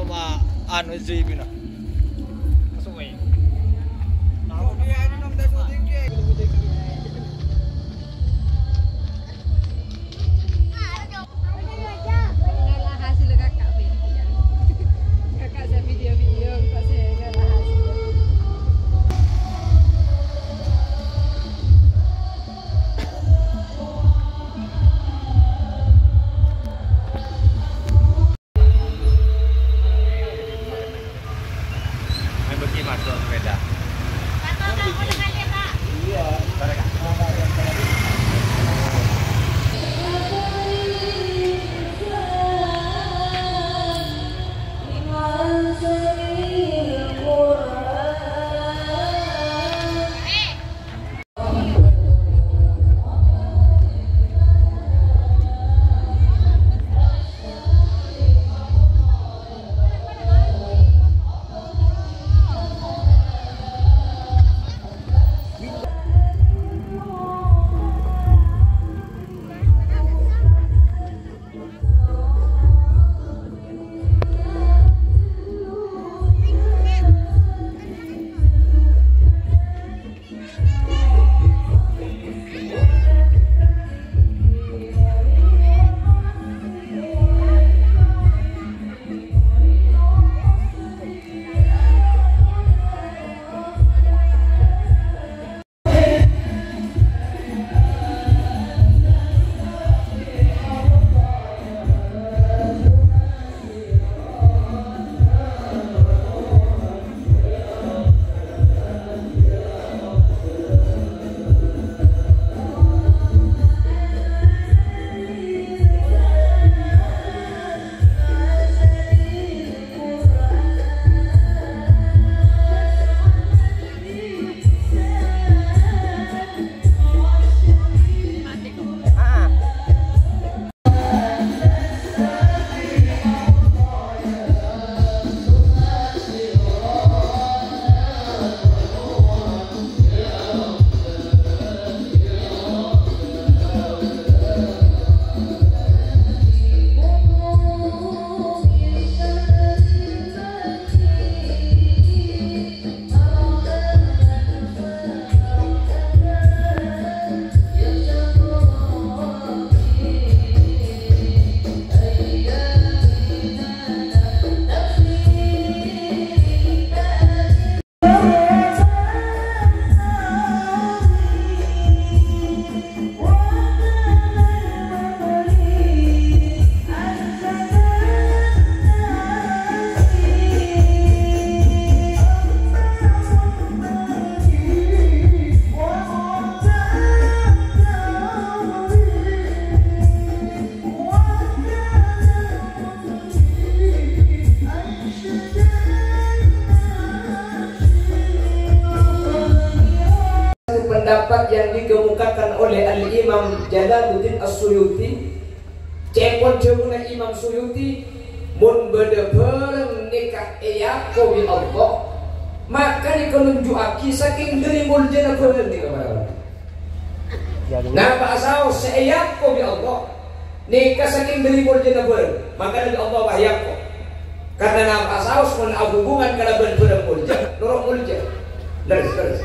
ma anu JB na. Kasuway. Ako di ano nang daso tinggi. Hasil kakak kakak saya video-video pas saya hasil. Masuk sepeda. Iya. Pendapat yang dikemukakan oleh Al-Imam Jalaluddin As-Suyuti, cepon jemuna Imam Suyuti, mun beda bareng nikah eyako bi Allah, maka dikenunjuaki saking dari muljana bareng ni kepada nah bahasa seyako bi Allah nikah saking dari muljana bareng, maka dari Allah wahyako karena nama bahasa mun hubungan kada bareng mulja, norok mulja, terus.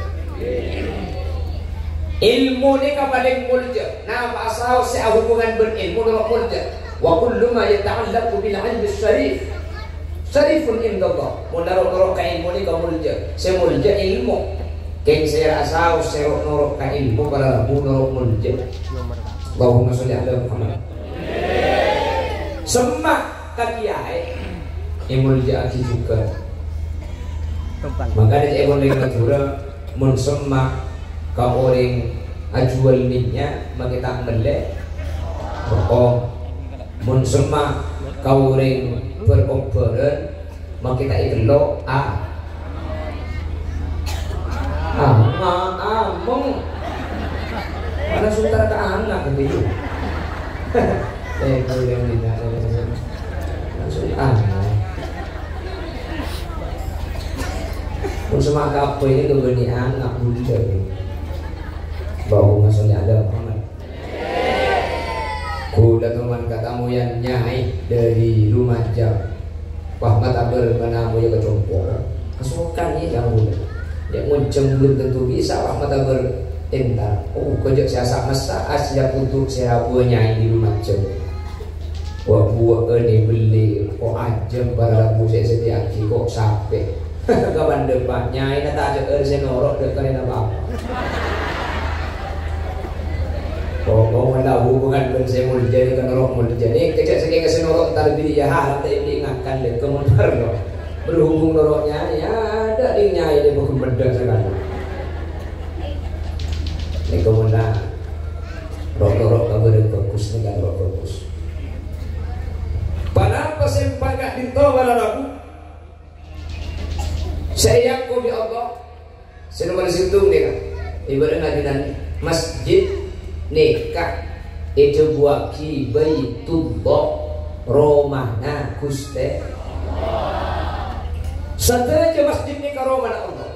Ilmu ni paling mulja. Nah, asal saya hubungan berilmu dengan mulja. Wa kullu ma yata'allaqu bil 'ilmi syarif. Syarifun indallah. Munarok ka ilmu ni ka mulja. Saya mulja ilmu. Keng saya asal saya norok ka ilmu para munarok mulja. Allahumma sholli ala Muhammad. Semak ka kiai. Mulja aki juga. Maka dia boleh ngatura mun semak kau orang ajual minyak makita melek pokok mun semak kau orang beroperan makita ikelo among mana sudah ke anak gitu kau yang minyak langsung mun semak apa ini tuh bani anak muda Allahumma sholli ala Muhammad. Kuda teman katamu yang nyai dari Lumajang Wah mata bermenamu ya kecompo kesukaan ni yang muda yang muncul belum tentu bisa wah mata entar kejak siasa masa asyik untuk saya buahnya di rumah macam wah buah ini beli kok aja para rabu saya setiap kok sampai kawan depannya ini tak ada saya norok dekat apa mau mana hubungan dengan saya mau jadi kan norok mau jadi kejak sekian saya norok ntar beli ya harap tak diingatkan deh kemudian loh berhubung noroknya ya ada dingnya ini bukan benda sekali ini kemudian rok-rok kabar yang bagus dengan rok bagus kenapa saya pakai dinto pada rabu saya yakin di Allah saya nomor situ nih kan ibarat ngajian masjid nikah itu buat ki baitullah romana guste saja masjid nikah romana Allah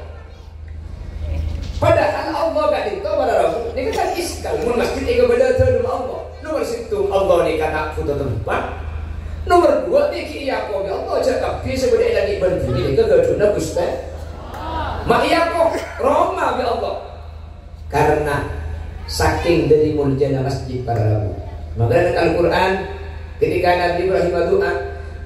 padahal Allah gak dinto pada rabu ini kan iskal mun masjid nikah pada Allah nomor situ Allah nikah nak foto tempat nomor 2 niki iya kok Allah cakap bisa berdaya lagi berdiri ke gaduna guste mak iya kok Roma bi Allah karena saking dari muljana masjid para rabu maka dalam Al-Quran ketika Nabi Ibrahim berdoa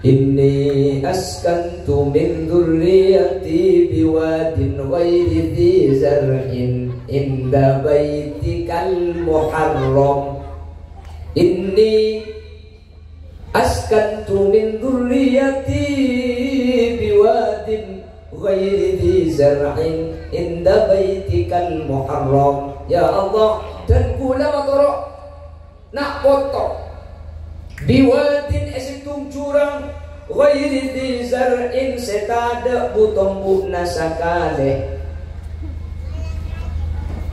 inni askantu min dzurriyyati biwadin ghairi dzi zar'in inda baitikal muharram inni askantu min dzurriyyati biwadin ghairi dzi zar'in inda baitikal muharram ya Allah dan kula motorok nak foto biwadin esitung curang ghairi dzi zar'in setada butombuna sakale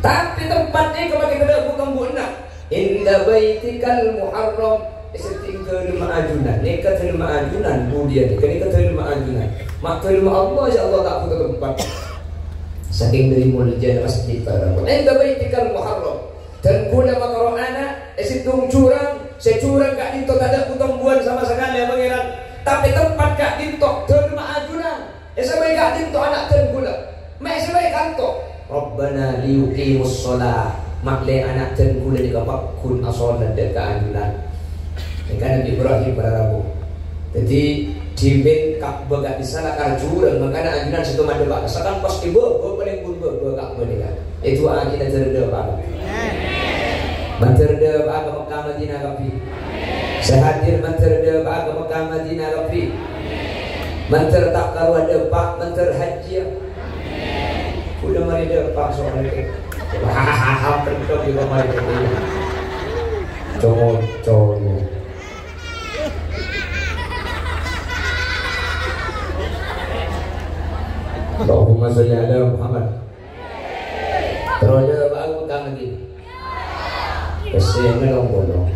tapi tempatnya kemana kita butombuna inda baitikal muharram setinggal lima ajunan nikah terima ajunan kemudian nikah terima ajunan mak terima Allah ya Allah tak punya tempat saking dari mulia masjid para inda baitikal muharram dan guna makaro anak situng curang securang gak dinto tak ada putombuan sama sekali ya pangeran tapi tempat gak dinto terima ajunan sampai gak dinto anak dan guna mak sampai kanto Rabbana liyuqimus shalah makle anak dan guna dikapakun asolat dan keajunan kan Nabi Ibrahim pada rabu jadi dimin Ka'bah gak bisa nak karjurang makanya ajunan situ ada pak sekarang pas tiba paling pun Ka'bah ni kan itu ajunan terda pak menterda pak ke Mekah Madinah kapi sehadir menterda pak ke Mekah Madinah kapi menter tak karu ada pak menter haji udah mari ada pak soal itu hahaha terkau di rumah itu cowok Allahumma sholli ala Muhammad. Terus ada aku kang lagi. Kesene dong bolong.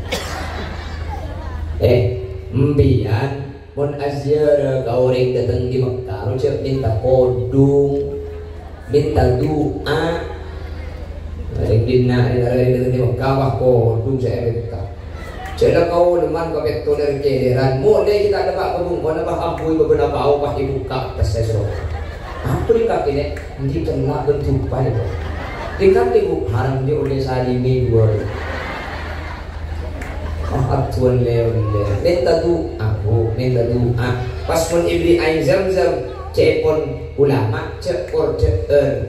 Mbian mun azyara kau orang datang di Mekah, cek minta kodung, minta doa. Ada dina datang di Mekah wah kodung saya minta. Cek kau leman kau betul dari kederan. Mulai kita ada pak kodung, mana pak ampui beberapa bau pak dibuka tes sesuatu. Apa di kaki ni? Nanti kena bentuk pada. Di kaki bu haram dia oleh salimi dua. Tuan leon minta doa, minta doa. Pas pun ibli air zam-zam, cepon ulama cepor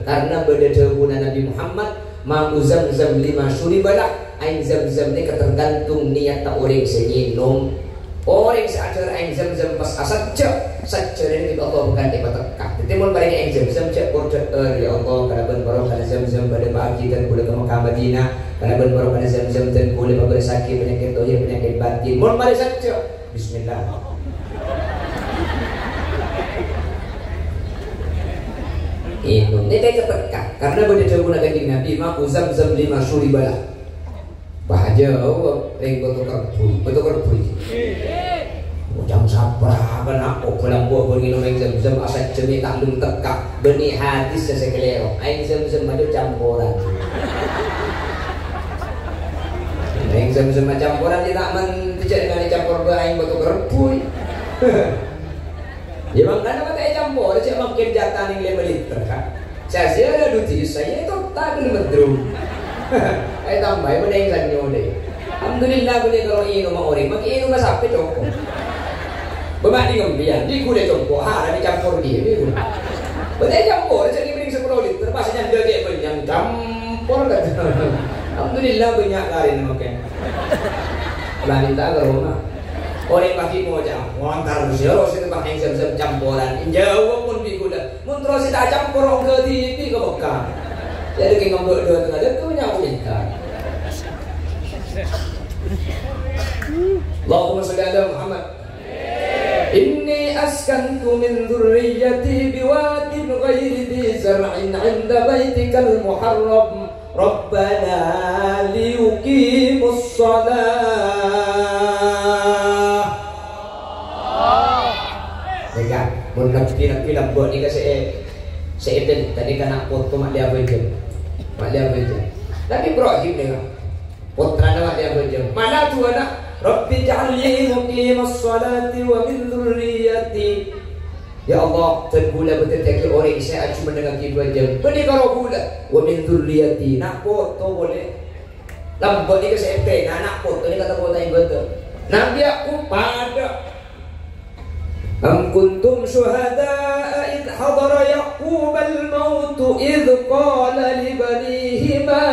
karena berdasar guna Nabi Muhammad mau zam-zam 5 syuribalah. Air zam-zam ni ketergantung niat tak orang senyinum. Orang seadar air zam-zam pas saja ini Allah bukan di batakah. Timun balik air zam-zam cepor ya Allah karena berbarok karena zam-zam pada pagi dan boleh ke Mekah Madinah karena berbarok karena zam-zam dan boleh bersakit penyakit tohir penyakit batin. Mun balik saja. Bismillah. Ini kayak ketekah karena berdasar guna kanjeng Nabi mau zam-zam 5 syuribalah. Bahagia ring betul kerpui. Jam sabar kan aku pulang buah minum air zam-zam asal cemik tak lung tekak benih hadis sesekelero air zam-zam ada campuran. Air zam-zam campuran dia tak menjadi dengan campur berair betul kerpui. Ya bang kan apa tak campur, cek makin jatah ning 5 liter kan. Saya ada duti saya itu tak kena medrum. Ay tambay mo ding sanyo deh. Alhamdulillah boleh kalau ino ma ori, maki ino ma sapi congko. Bemani ngombian, di kuda congko, ha ada campur dia ni. Betul campur, jadi mending 10 liter, pasnya dia kayak banyak campur kan. Alhamdulillah banyak kali makan. Lari tak ke rumah. Orang pagi mau jam, wantar bersiaros itu pakai sem-sem campuran. Jauh pun di kuda, mun terus tak campur orang ke TV ke Mekah. Jadi kita ngomong dua tengah dia punya ulikan. Allahumma salli ala Muhammad. Inni askantu min dhurriyyati biwadin ghairi dhi zar'in 'inda baitikal muharram. Rabbana liyuqimus shalah. Dekat, mun nak buat ni kasi seeden tadi kan nak foto mak dia beje. Mak dia beje. Tapi Ibrahim dia putra mak dia beje. Mana tu anak? Rabbi ja'alni muqimas salati wa min dhurriyyati. Ya Allah, tergula betul-betul orang saya cuma mendengar kita jam. Beri kalau gula, wa min dzurriyyati. Nak foto boleh. Lambat ni ke SMP, nak foto ni kata foto yang betul. Nabi aku pada. Am kuntum syuhada'a id hadara Yaqub al-maut id qala li banihi ma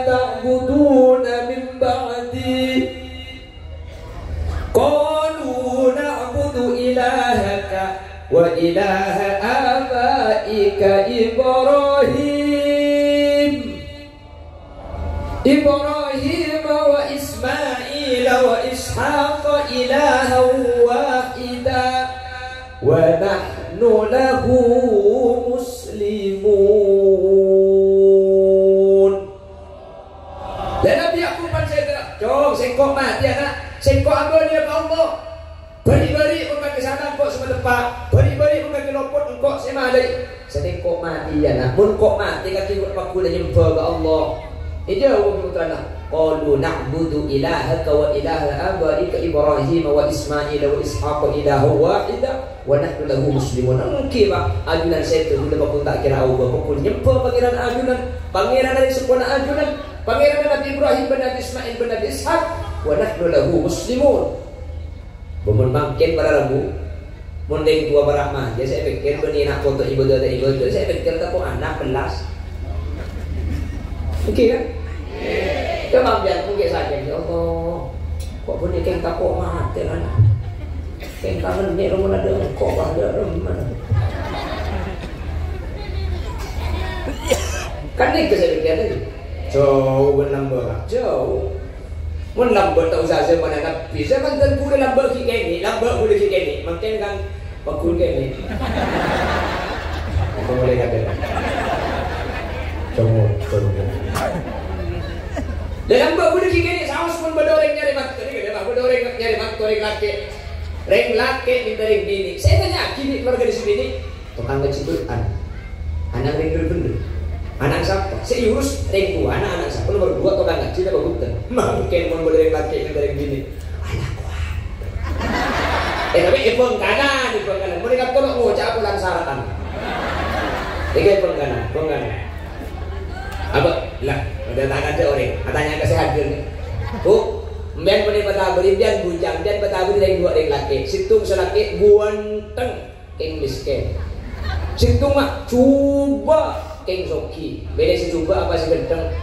ta'buduna min ba'di. Qalu na'budu ilahaka wa ilaha abaika Ibrahim wa Ismail wa Ishaq ilahan wahida wa nahnu lahu muslimun. Dan Nabi Yaqub saya jom sengkok mati anak, sengkok ambil dia ke Allah. Beri-beri memakai sana kok semua tempat. Beri-beri memakai lopot engkau semua ada. Sedang kok mati ya nak. Mun kok mati kaki buat aku dah jumpa ke Allah. Ini jauh putra nak. Qalu na'budu ilahaka wa ilaha abaika Ibrahim wa Ismail wa Ishaq ilaha wahida wa nahnu lahu muslimun. Mungkin pak ajunan saya tu bila aku tak kira Allah. Aku jumpa pangeran ajunan, pangeran dari sempurna ajunan, pangeran Nabi Ibrahim bin Nabi Ismail bin Nabi Ishaq wa nahnu lahu muslimun. Bumun makin pada rabu, munding tua beramah. Jadi saya pikir beni nak foto ibadah dan ibadah. Saya pikir tak pun anak belas. Okey kan? Kemudian mungkin saja. Ya Allah, kok beni keng tak kok mati anak. Keng kangen ni rumah ada kok ada rumah. Kan ni saya pikir tadi. Jauh menambah, jauh. Mun lambat tak usah saya mana nak bisa kan tentu dia lambat sikit ni, lambat boleh sikit ni. Makin kan pakul ke ni. Apa boleh kata? Cuma perlu. Dia lambat boleh sikit ni, saus pun berdoreng nyari mak. Tadi dia berdoreng nyari mak, doreng laki. Reng laki minta reng bini. Saya tanya, kini keluarga di sini tukang keciputan. Anak bener-bener. Anak siapa? Saya urus reng tua, anak siapa? Nomor 2 atau anak kecil apa bukan? Mungkin mau boleh laki yang dari gini. Anak kuat. Tapi ipung kanan. Mereka tolong ngucap pulang saratan. Tiga ipung kanan. Apa? Lah, ada tangan dia orang. Katanya kesehatan ni. Bu, mbian boleh bataburi, mbian bujang, mbian bataburi reng 2 reng laki. Situng selaki buanteng English ke. Situng mak cuba keng soki, beda si coba apa si genteng,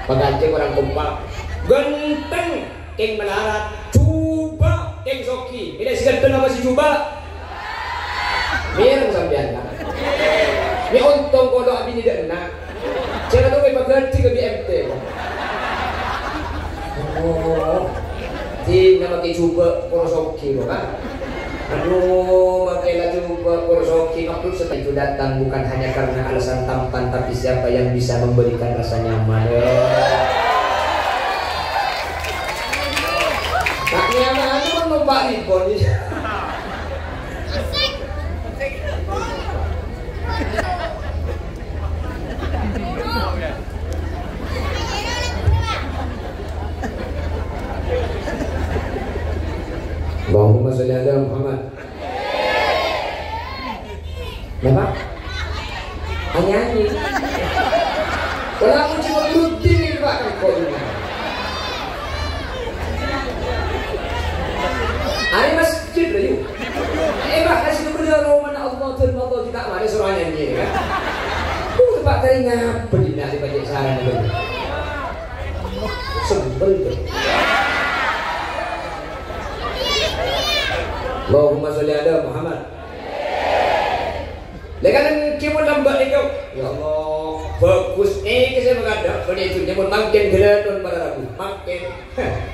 pagante orang kompak, genteng keng melarat, coba keng soki, beda si genteng apa si coba, mirang sampean kan, mi untung kalau abis tidak enak, jangan tuh pagante ke BMT, oh, di nama ke coba keng soki kan. Aduh, makailah coba Korsoki maksud setelah itu datang bukan hanya karena alasan tampan, tapi siapa yang bisa memberikan rasa nyaman. Tak nyaman itu kan numpak ribon. Allahumma salli ala Muhammad. Kenapa? Nyanyi. Kalau aku cuma rutin ini Pak kan kok ini. Hari masjid lah yuk. Pak kasih kepada Roman Allah terima kita mana suruh nyanyi kan? Tempat tadi ngapa di nasi baca saran itu? Sebel tu. Allahumma sholli ala Muhammad. Lekan kimun lambat ni kau. Ya Allah, bagus ni saya berkata. Pada itu dia pun makin geladon pada rabu, makin.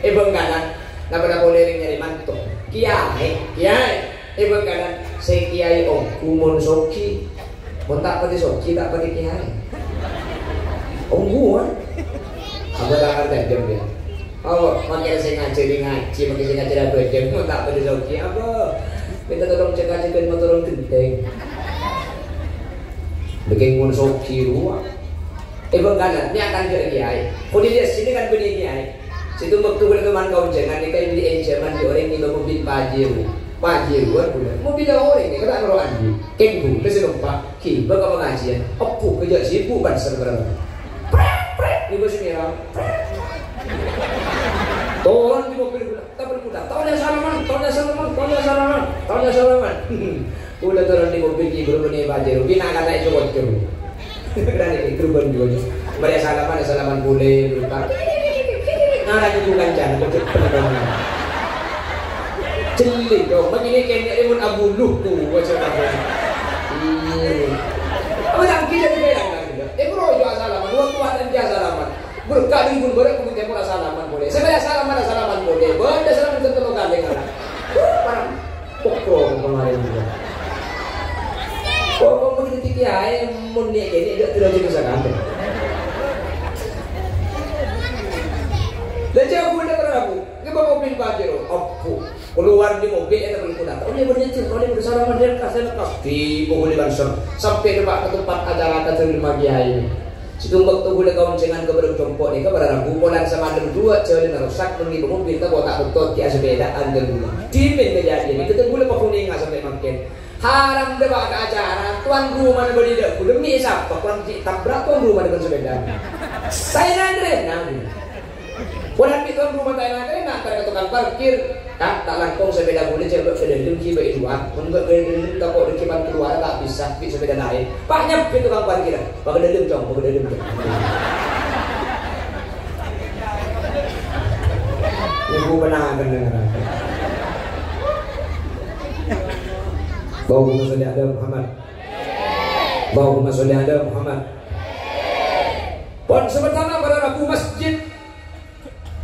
Benggalan, nak pada boleh nyari mantu. Kiai. Benggalan, saya kiai om, kumun soki. Mau tak pada soki, tak pada kiai. Om gua. Apa dah ada jam dia? Oh, makin saya ngaji, makin saya ngaji dah berjam. Mau tak pada soki apa? Minta tolong cekak-cekak, mau tolong genteng. Bikin mun soki ruang. Benggalan, ni akan jadi kiai. Kau dia sini kan beli kiai. Situ waktu berteman kau jangan dikai beli encaman di orang ni mobil pajero kan bulan. Mobil orang ni kata orang andi. Kenggu, lesi lompat. Ki, bagaimana pengajian? Aku kerja sibuk banser berapa? Ni bos ni lah. Turun di mobil bulan. Tak berkuda. Tahunnya salaman. Udah turun di mobil ki baru ni pajero. Bina kata itu bocor. Berani itu pun juga. Mereka salaman boleh lupa. Nah, lagi bukan jangan betul betul. Celik dong. Begini kayaknya dia pun abu luh tu macam apa? Apa yang kita bilang lagi? Bro juga salaman. Dua kuat dan dia salaman. Berkali pun berat pun dia pun salaman boleh. Sebenarnya salaman boleh. Benda salaman tentu kali kan. Parang pokok kemarin juga. Pokok begitu kiai munik ini dia tidak juga sangat. Lejak aku dah berapu, ke mobil pajero, aku keluar di mobil itu berikutan. Oh dia bernyanyi, oh dia bersalaman dia kasih lepas di mobil banser sampai ke tempat acara terima kiai. Situ waktu boleh kawan cengan ke berjumpa ni ke berapu, polan sama ada dua cewek yang rusak pergi mobil kita bawa tak betul dia sepeda anda dulu. Timin kejadian ini kita boleh pakai nggak sampai makin. Haram debat ke acara, tuan rumah mana berdiri, demi siapa? Kurang tabrak tuan rumah dengan sepeda. Saya nanti. Walau di tuan rumah saya nak ke tukang parkir, tak langkong sepeda boleh coba sepeda dengki baik dua, menurut dengki tak kau dengki ban keluar tak bisa sepeda naik. Pak nyampe tukang parkir, pakai dengki cong, pakai dengki. Ibu benar dengar. Allahumma sholli ala Muhammad. Allahumma sholli ala Muhammad. Pon sementara pada Rabu masjid.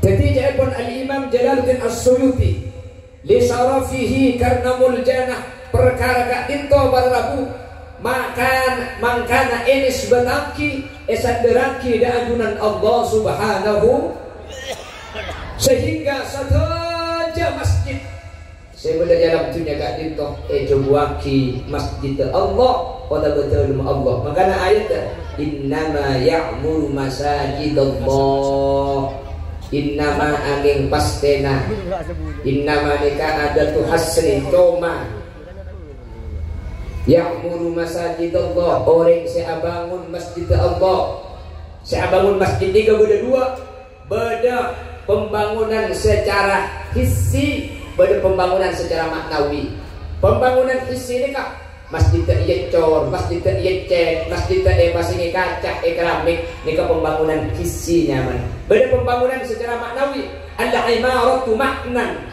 Jadi pun Al-Imam Jalaluddin As-Suyuti li syarafihi karena muljanah perkara kak tinto pada Rabu mangkana enis bataki esaderaki da ajunan Allah Subhanahu sehingga saja masjid sebenarnya dalam dunia kak tinto cobuaki masjid Allah pada betul Allah makanya ayat innama ya'muru masajidallah innama angin pastena innama nikah ada tu hasri toma ya'muru masajidallah orang saya bangun masjid Allah saya bangun masjid ini beda dua beda pembangunan secara hissi beda pembangunan secara maknawi pembangunan hissi ini kak masjid iya cor, masjid iya cat, masjid pasingi kaca, keramik, ini ke pembangunan hissi nyaman. Beda pembangunan secara maknawi, ada imaratu maknan.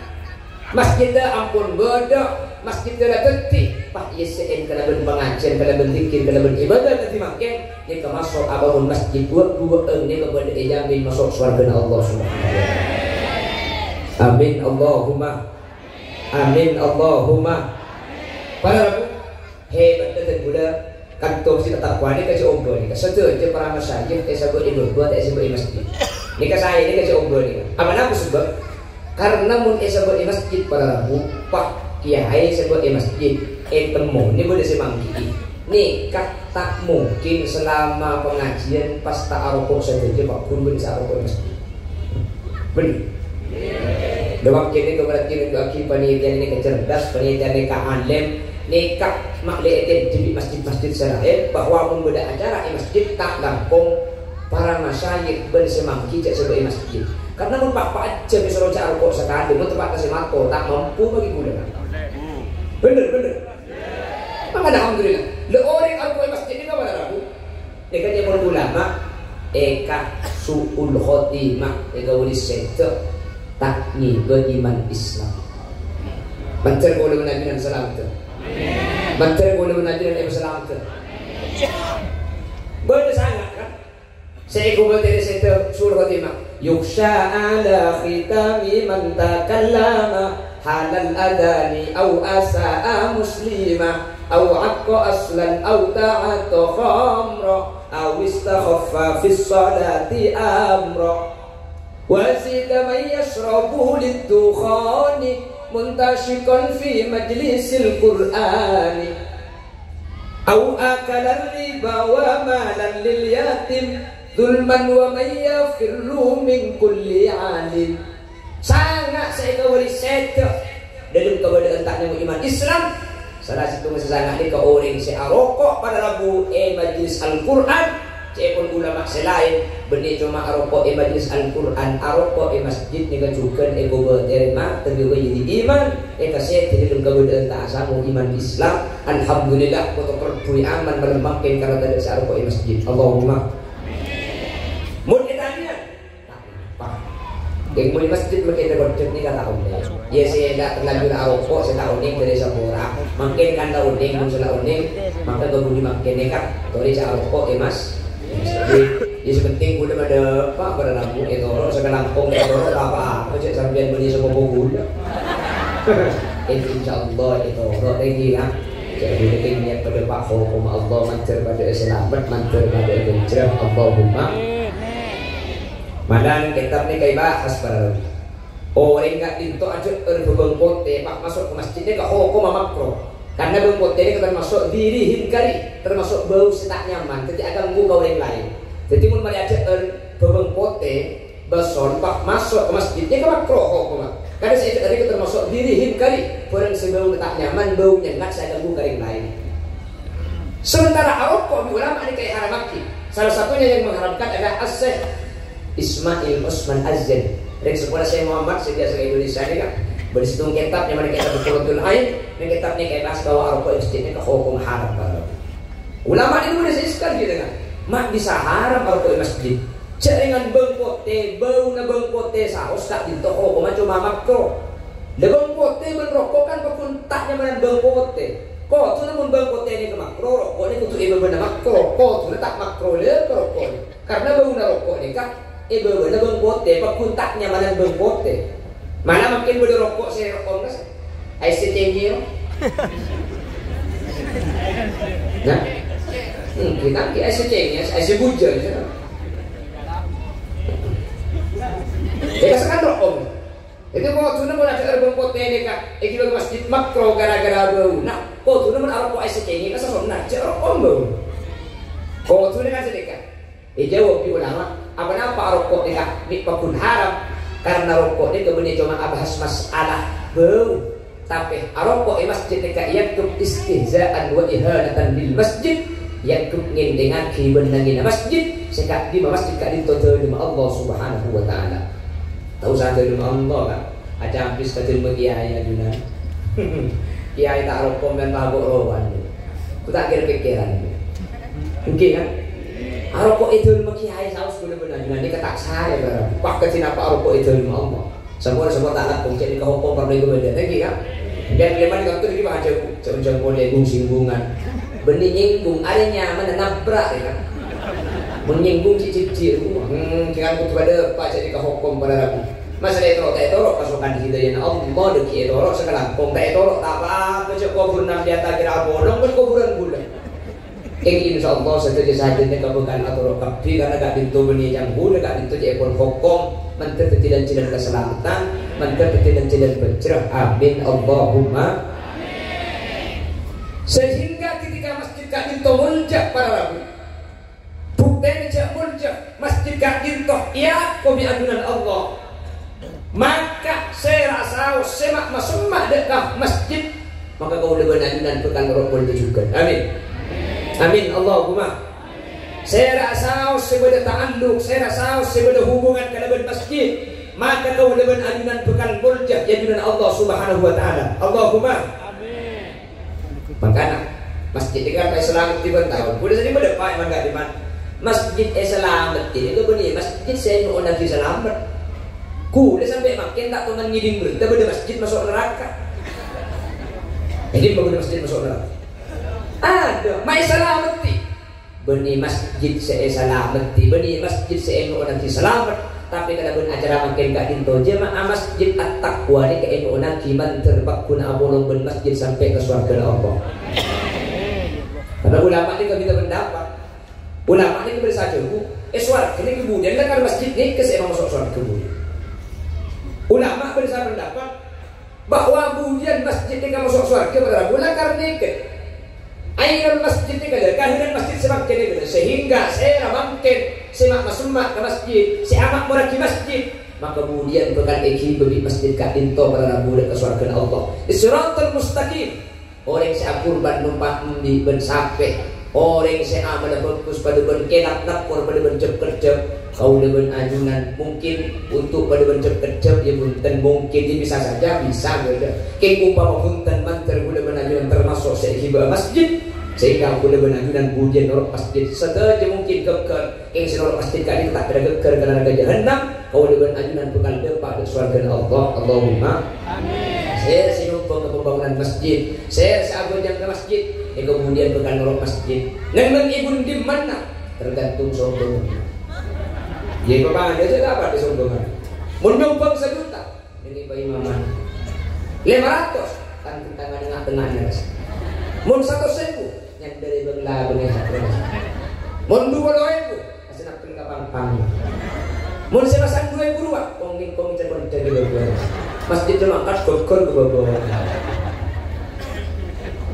Masjid ampun beda, masjid dah terti. Pak YSN kalau berpengajian, kalau berzikir, kalau beribadah nanti makin, ini ke masuk abahun masjid dua ini kepada jamin masuk surga Allah Subhanahu. Amin Allahumma, amin Allahumma. Para hebat dan Buddha kantor si takwa ni kasih ombo ni kasih je para masjid sebut ibu buat sebut masjid ni kasih ini kasih ombo ni apa nama sebab karena mun sebut masjid para rabu pak kiai sebut masjid temu ni boleh semangki ni tak mungkin selama pengajian pas tak aroko saja pak pun boleh aroko masjid benar doang kini keberatan kini panitia ini kecerdas panitia ini kealim nikah mak leeten di masjid-masjid Serahin bahwa mun beda acara di masjid tak gampang para masyayikh bersemangki cek sebagai masjid. Karena mun pak aja bisa roja rokok sekali mun tempat kasih mato tak mampu bagi bulan. Bener. Maka alhamdulillah. Le orang rokok masjid ini kawan aku. Eka dia mun ulama eka suul khotimah eka wali sekte tak beriman Islam. Banter boleh Nabi dan salam tu. Banter boleh Nabi dan salam tu. Boleh sangat kan? Saya kubur dari situ surah Fatimah. Yuksha ala khitami man takallama halal adani au asa'a muslima au aqqa aslan au ta'ata khamra au istakhaffa fi salati amra wa zida man yashrabu lid-dukhani muntashikan fi majlisil qur'ani au akala riba wa malan lil yatim zulman wa man yafirru min kulli alim. Sangat saya kawali seto dalam keberadaan taknya iman Islam. Salah satu masih sangat ni kau orang saya rokok pada rabu majlis Al-Quran. Cepon ulama selain benih cuma rokok majlis Al-Quran, rokok masjid ni kecukan gober terima terima jadi iman. Kasih dalam keberadaan tak sama iman Islam. Alhamdulillah protokol bui aman melembangkan karena tidak saya rokok masjid. Allahumma. Mun kitanya yang mulai masjid makin terkejut ni kata unik. Ya saya tidak terlanjur rokok, saya tak unik dari seorang. Makin kan tak unik, muncul unik. Maka kebudi makin nekat. Tori saya rokok mas. Jadi sepenting gula ada apa pada lampu itu orang sekalampung itu orang apa cek sambian beli semua gula. Insyaallah itu orang tinggi kan. Jadi pentingnya pada Pak Hukum Allah mancer pada selamat mancer pada hijrah Allahumma. Madan kitab ni kayak bahas para orang kat dinto aja berbengkot pak masuk ke masjidnya ke hukum makro karena bengkot ini termasuk diri hingkari termasuk bau setak nyaman jadi akan ganggu orang lain jadi mun mari aja berbengkot bason pak masuk ke masjidnya ke makro hukum karena saya tadi termasuk diri hingkari orang sebau tak nyaman bau nyengat saya ganggu orang lain. Sementara rokok di ulama ini kayak haramaki salah satunya yang mengharamkan adalah as-syekh Ismail Usman Azzen dari sekolah saya Muhammad saya biasa ke Indonesia ini kan berisitung kitab yang mana kitab Qur'anul Ain dan kitab ini kayak bahas bahwa rokok masjidnya ke hukum haram ulama ini udah saya sekali gitu kan mak bisa haram rokok masjid jaringan bengkote bau na bengkote saus tak dinto hukum cuma makro le bengkote berrokok kan pepuntaknya mana bengkote kok tu namun bengkote ini ke makro rokok ini untuk ibu benar makro kok tu tak makro le rokok karena bau na rokok ini kan bener bengkote, pakuntaknya mana bengkote. Mana makin boleh rokok saya rokok kan? IC tinggi loh. Nah, kita ki IC tinggi, IC bujang je. Kita sekarang rokok. Itu kau tu nama nak cakap bengkote ni kan? Kita masjid makro gara-gara bau. Nah, kau tu nama rokok IC tinggi kan? Sama nak cakap rokok bau. Kau tu ni kan sedekah. Jawab di ulama. Apa-apa rokok ini pakun haram karena rokok ini kemudian cuma bahas masalah bau tapi rokok masjid ini yakub istihzaan wa ihanatan bil masjid yakub ngendeng aki benangin masjid sekak di masjid kak ditutup dengan Allah subhanahu wa ta'ala tahu satu dengan Allah kan aja habis ketemu kiai ajunan kiai tak rokok dan mabuk rowan aku tak kira pikiran mungkin kan rokok itu lima kiai saus benar-benar nanti ketak saya barang pakai kenapa rokok itu lima Allah semua tak laku jadi kehopong karena itu beda lagi kan dan leman di kantor ini baca jam boleh singgungan benih nyinggung ada nyaman nabrak ya kan menyinggung cicit-cicit kita aku pada pak jadi kehopong pada rabu masa dia torok pasukan di hidayah Allah deki torok sekalampung tak torok tak apa cek kubur nabi atas kira bodong berkuburan bulan yang insyaallah saja-saja kabukan atau kapi karena gak pintu benih yang boleh gak pintu ekor hukum menteri tidak cilan keselamatan menteri tidak cilan bercerah amin Allahumma sehingga ketika masjid gak pintu muljak para rabu bukti jak muljak masjid gak pintu ya kobi adunan Allah maka saya rasa semak masumah dekat masjid maka kau lebih ajunan pekan rokok itu juga. Amin. Amin. Allahumma. Saya rasa sebeda ta'alluq, saya rasa sebeda hubungan ke dalam masjid, maka kau lebih ajunan pekan muljah ajunan Allah Subhanahu wa taala. Allahumma. Amin. Makanya masjid di Jakarta selamat 3 tahun. Udah jadi berdepan emang enggak di mana. Masjid selamat ini benih masjid saya mau nanti selamat. Ku udah sampai makin tak teman ngiding berita pada masjid masuk neraka. Jadi pada masjid masuk neraka. Ada, mai selamati. Benih masjid saya selamati, benih masjid saya mau nanti selamat. Tapi kalau pun acara makin gak dinto jemaah masjid at-taqwa ni ke eno nanti manterbakuna abolong ben masjid sampai ke surga Allah. Karena ulama ni kita pendapat. Ulama ni bersaja bu, surga ini kemudian kan masjid ni ke saya masuk surga kemudian. Ulama bersama pendapat bahwa kemudian masjid ini masuk surga pada bulan karena itu ayat masjid ini kada kehadiran masjid semakin ini sehingga saya mungkin semak masuk ke masjid saya amat murah di masjid maka kemudian bukan eki bagi masjid kadinto pada bulan ke surga Allah siratal mustaqim orang saya kurban numpak di ben sape orang saya amal fokus pada ben kelap napor pada ben jep-jep kau dengan ajunan mungkin untuk pada bencep-kecep ya punten mungkin dia bisa saja bisa beda kayak umpama punten manter boleh benajunan termasuk sehibah masjid sehingga boleh benajunan pujian orang masjid setelah mungkin keker yang seorang masjid kali tak ada keker karena ada jahanam kau boleh benajunan bukan depan surga Allah Allahumma amin. Saya sinumpang ke pembangunan masjid saya seabad yang ke masjid kemudian bukan orang masjid neng ibu di mana tergantung sombongnya. Ya bapak anda juga apa di sombongan? Menyumbang 1 juta ini bayi mama 500 kan tangan tengah-tengahnya mun 100.000 yang dari bangla bengehat mun 20.000 kasih napin kapang-pang mun sebasang 2.000 rupiah kongin cerban dari bawah masjid terangkat gokor ke bawah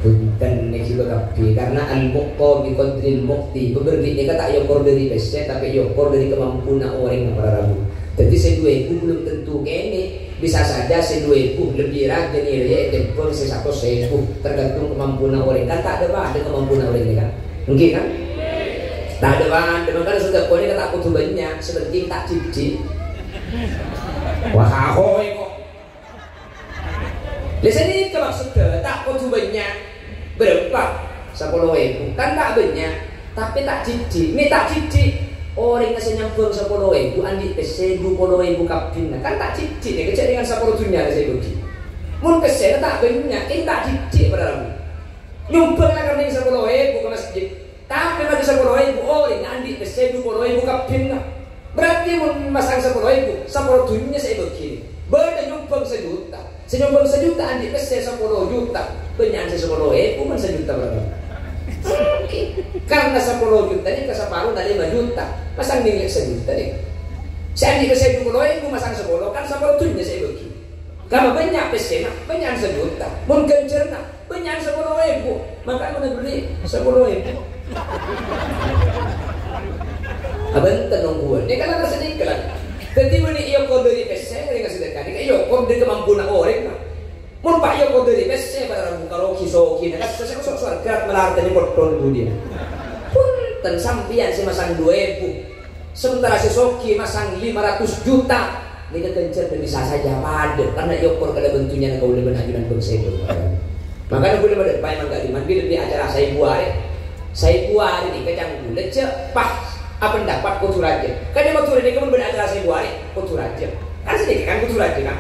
bukan nekibah kapi karena al-muqqa bi qadril muqti beberdi ini kata yokor dari pesnya tapi yokor dari kemampuan orang yang para rabu jadi se-2.000 belum tentu kene bisa saja se-2.000 lebih rajin ya tempel se-100.000 tergantung kemampuan orang kan tak ada kemampuan orang ini kan mungkin kan tak ada bahan kan sudah kau ini kata aku tuh banyak seperti tak cici wah ahoy kok di sini maksudnya tak kau tuh banyak berapa 10.000 kan tak banyak tapi tak cici ini tak cici orang kasih nyambung 10.000 andi pesen 20.000 kapin kan tak cici nih kecil dengan 10 dunia saya bagi mun pesen tak banyak ini tak cici pada ramu nyumbang lah karena 10.000 ke masjid tapi lagi 10.000 orang andi pesen 20.000 kapin berarti mun masang 10.000 10 dunia saya bagi beda nyumbang 1 juta senyumbang 1 juta andi pesen 10 juta penyan 10.000 pun 1 juta berapa karena 10 juta ini ke separuh dari 5 juta masang nilai 1 juta nih saya andi pesen 20.000 masang 10 kan 10 dunia saya bagi kalau banyak pesen penyan 1 juta mungkin cerna penyan 10.000 maka mana beli 10.000 abang tenung gua ini kan ada sedikit lah ketika ini iya kau dari pesen ini kasih dekat ini iya kau dari kemampuan orang mun pak yo kau dari pesen pada orang kalau kisoki nah kan saya kok surga melartanya porton dunia punten sampian si masang 2.000 sementara si soki masang 500 juta ini kekencer dan bisa saja pada karena yo kau kada bentuknya kau lebih ajunan bangsa itu makanya boleh pada bayi mangga di mana di acara saya buat ini kecang bulat cepat apa pendapat kutur aja kan dia mau turun ini kamu beracara saya buat kutur aja kan sedikit kan kutur aja kan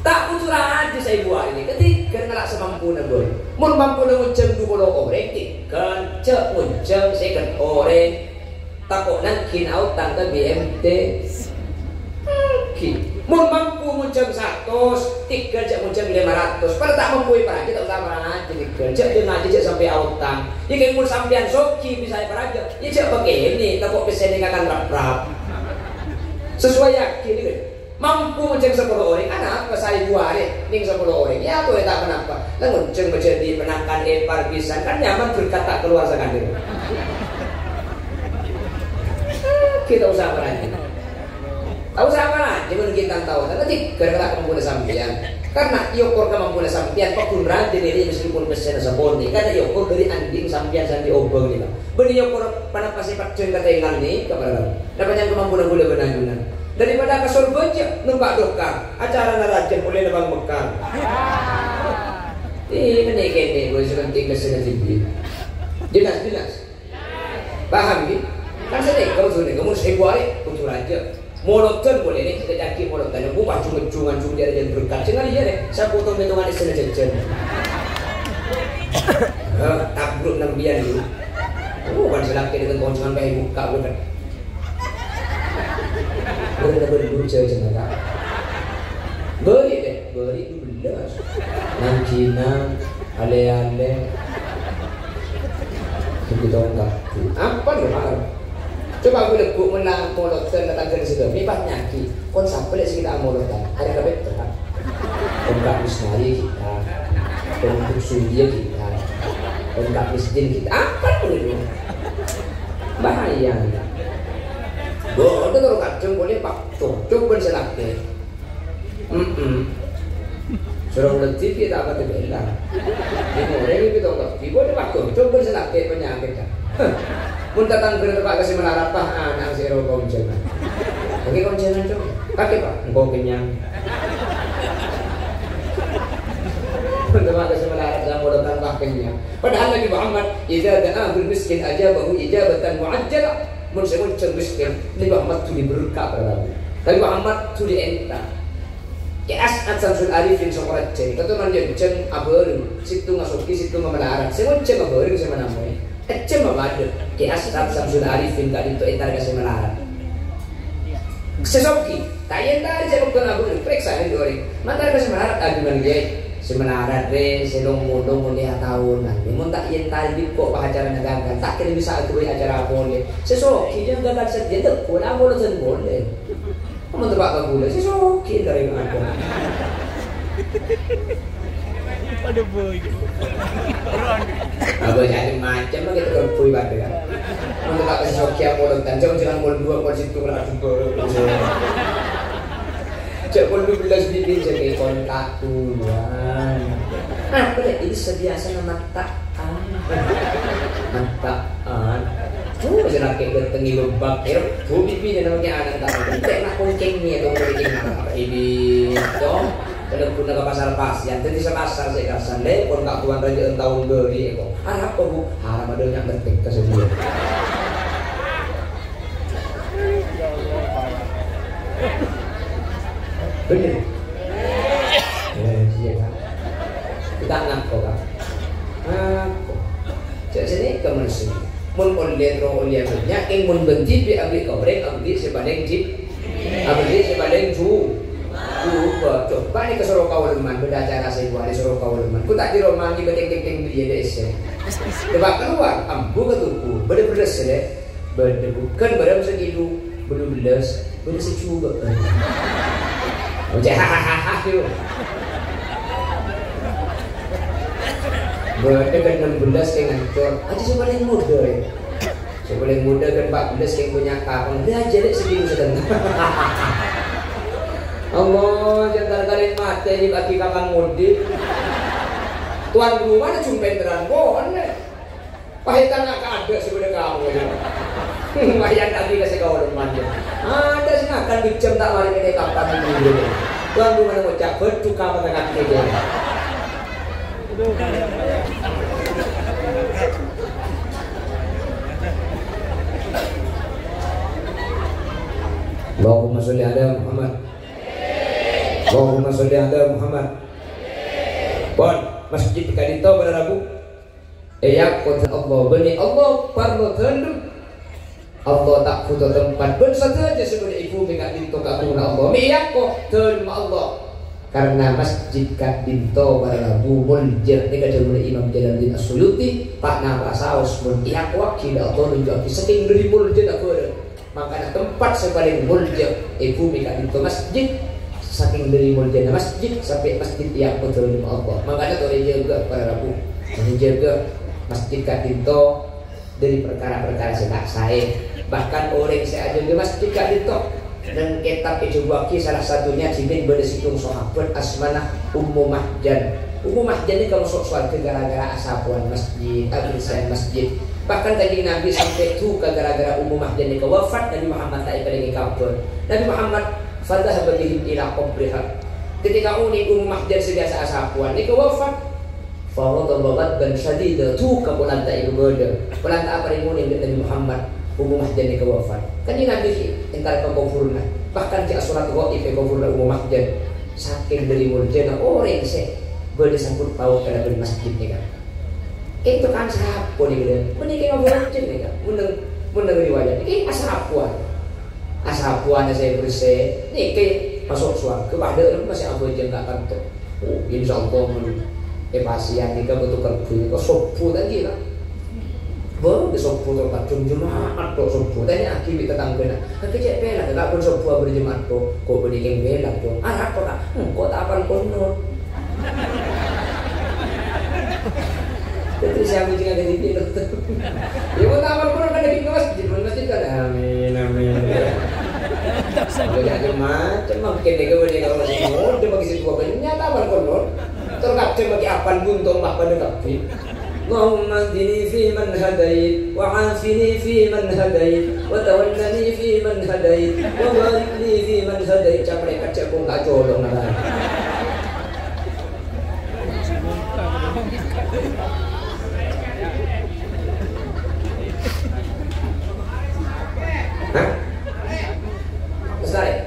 tak kutur aja saya buat ini ketika ngelak semampu boy mun mampu ngunceng 20 orang kenceng ngunceng second orang takut nangkin autang ke BMT mun mampu ngunceng 100 tiga cek ngunceng 500 pada tak mampu para aja tak usah para aja cek dia ngaji cek sampai autang ya kayak mun sampean soki misalnya para aja ya cek pakai ini takut pesen ini akan rap-rap sesuai yakin kan mampu ngunceng 10 orang anak ke saya buah nih 10 orang ya aku tak kenapa lah ngunceng menjadi menangkan epar pisan kan nyaman berkata keluar sekali kita usah para aja tahu sama aja ini kita tahu nanti gara-gara kamu boleh sampean karena yokor kamu boleh sampean pakun rantai ini meskipun pesen saboni karena yokor dari anding sampean sampai obeng nih beri yokor pada pasti pakcen kata yang nih kepada kamu dapat yang kamu boleh benar-benar daripada ke surga numpak dokar acara narajan boleh nebang bekal ini nih boleh sekenting kesenangan jelas paham nih kan saya kau sudah kamu sebuah untuk raja molotan boleh nih kita caki molotan yang bukan cuma dia ada yang berkat cengali ya deh saya potong hitungan di sana jajan tabruk nambian dulu kan selaki dengan konsumen bayi buka bukan berburu cewek cenaka beri itu belas nangkina ale kita enggak apa nih coba aku lekuk menang molotan datang ke situ mipah nyaki kon sampai di sekitar molotan ada kabeh tak enggak misnari kita untuk sudia kita enggak miskin kita apa pun itu bahaya bodoh kalau kacung boleh pak cocok pun selaknya suruh letih kita akan terbelah ini orang itu tak boleh pak cocok pun selaknya penyakit pun datang ke tempat kasih melarat pak anak zero koncenan pakai koncenan cok pakai pak engkau kenyang pun tempat kasih melarat yang mau datang pak kenyang padahal Nabi Muhammad idza da'a bil miskin ajabahu ijabatan mu'ajjalah mun saya muncul miskin Nabi Muhammad tu diberkah pada Nabi Muhammad tu dienta ya as'ad samsul arifin sokorat ceng keturunan yang ceng aberin situ ngasuki situ ngamelarat saya muncul aberin saya menamai kecil apa ada ke asal samsul arifin kali itu entar kasih melarat sesoki tayen tadi saya bukan aku periksa ini orang mantar kasih melarat aduan dia semelarat re selong-molong lihat tahunan memang tak yen tadi kok acara negangan tak kira bisa aku acara boleh sesoki dia gagal saja tak boleh boleh kamu tebak tak boleh sesoki dari mana Ada boy. Apa jadi macam begitu kan boy banget kan. Untuk tak kasih sokia molot dan jangan mol 2 mol situ lah jumpa. Cek mol 12 bikin jadi kontak tuan. Boleh ini sebiasa nama takan. Takan. Tuh jangan kayak tengi lubak. Tuh bibi namanya anak tak. Cek nak kongkeng ni atau kongkeng apa ibi dong. Kalau pun ke pasar pasien, tadi pasar saya kasan deh, pun tak tuan raja tahun beri itu. Harap kau harap ada yang bertek ke sini. Benar. Iya kan. Kita ngaku kan. Ngaku. Jadi sini kamu sini. Mun oleh banyak, yang mun benci bi ambil kobrek, ambil sebanding jip, ambil sebanding ju. Coba nih ke Sorokawaluman, beda acara saya buat di Sorokawaluman. Ku tak di romangi beteng-beteng dia desa. Coba keluar, ambu ketuku, beda-bedes ya, beda-bukan barang segitu, beda-bedes, beda secuba. Ojek hahaha yuk. Beda kan 16 yang ngancor, aja sepaling muda ya. Sepaling muda kan 14 yang punya kapal, dia aja deh segitu sedang. Allah jangan kalian mati di bagi kakang mudik. Tuan rumah ada jumpen terang bon. Pahitan nak ada sebenarnya kamu ya. Bayar tadi kasih kau rumahnya. Ada sih akan dicem tak mari ini kapan ini. Tuan rumah mau cak bertukar dengan dia. Allahumma sholli ala Muhammad. Allahumma sholli ala Muhammad. Bon, masjid kadito pada Rabu. Ya kota Allah bani Allah parlo tanduk. Allah tak foto tempat pun saja sebagai ibu mingat dinto kakuna Allah. Miyak kok terima Allah. Karena masjid kadito pada Rabu muljer ni kada mulai Imam Jalaluddin As-Suyuti Pak Nama Saus pun iak wakil Allah menjadi saking dari muljer apa. Makanya tempat sepaling muljer ibu mingat dinto masjid. Saking dari mulanya masjid sampai masjid yang betul Allah. Makanya tu dia juga pada Rabu menjaga masjid Kadinto dari perkara-perkara saya. Bahkan orang saya aja di masjid Kadinto Dan kitab itu waki salah satunya jimin berdesitung sahabat asmanah Ummu Mahjan. Ummu Mahjan ini kalau soal gara-gara asabuan masjid, abisan masjid. Bahkan tadi Nabi sampai itu gara-gara Ummu Mahjan ini wafat, Nabi Muhammad tak ibadah kabur. Nabi Muhammad fadah bihim ila qabriha. Ketika Ummu Mahjan sebiasa asabuan ini wafat, faradallahu dan syadidah tu kabulan tak ibadah. Bulan tak apa ini Nabi Muhammad Ummu Mahjan ini wafat. Kan ini Nabi entar kekufurna. Bahkan di surat Ghaib kekufurna Ummu Mahjan saking dari murjana orang se berdisambut tahu karena di masjid ni kan. Itu kan siapa ni kan? Menikah ngomong ni kan? Menang riwayat. Ini asapuan. Asapuan saya bersih. Ni ke masuk surga. Kepada masih apa je tak kantor. Oh, insyaallah men pasien ni kan betul kerja. Kau sopu lagi lah. Baru sopu tu tak jemaat tu sopu. Tanya aki kita tangga. Tapi cek bela. Tak pun sopu berjemaat tu. Kau berikan bela tu. Arah kau tak. Kau tak apa kono. Terus saya juga dari itu. Ya mau tahu pun ada di masjid kan. Amin amin. Kalau ada macam mungkin dia boleh kalau masih mau dia bagi situ apa nyata apa kono. Terkadang bagi apa buntung bah pada kafi. Allahumma hdini fi man hadait wa 'afini fi man hadait wa tawallani fi man hadait wa barik li fi man hadait. Capek kacak pun tak jolong nak. Hah? Besar ya?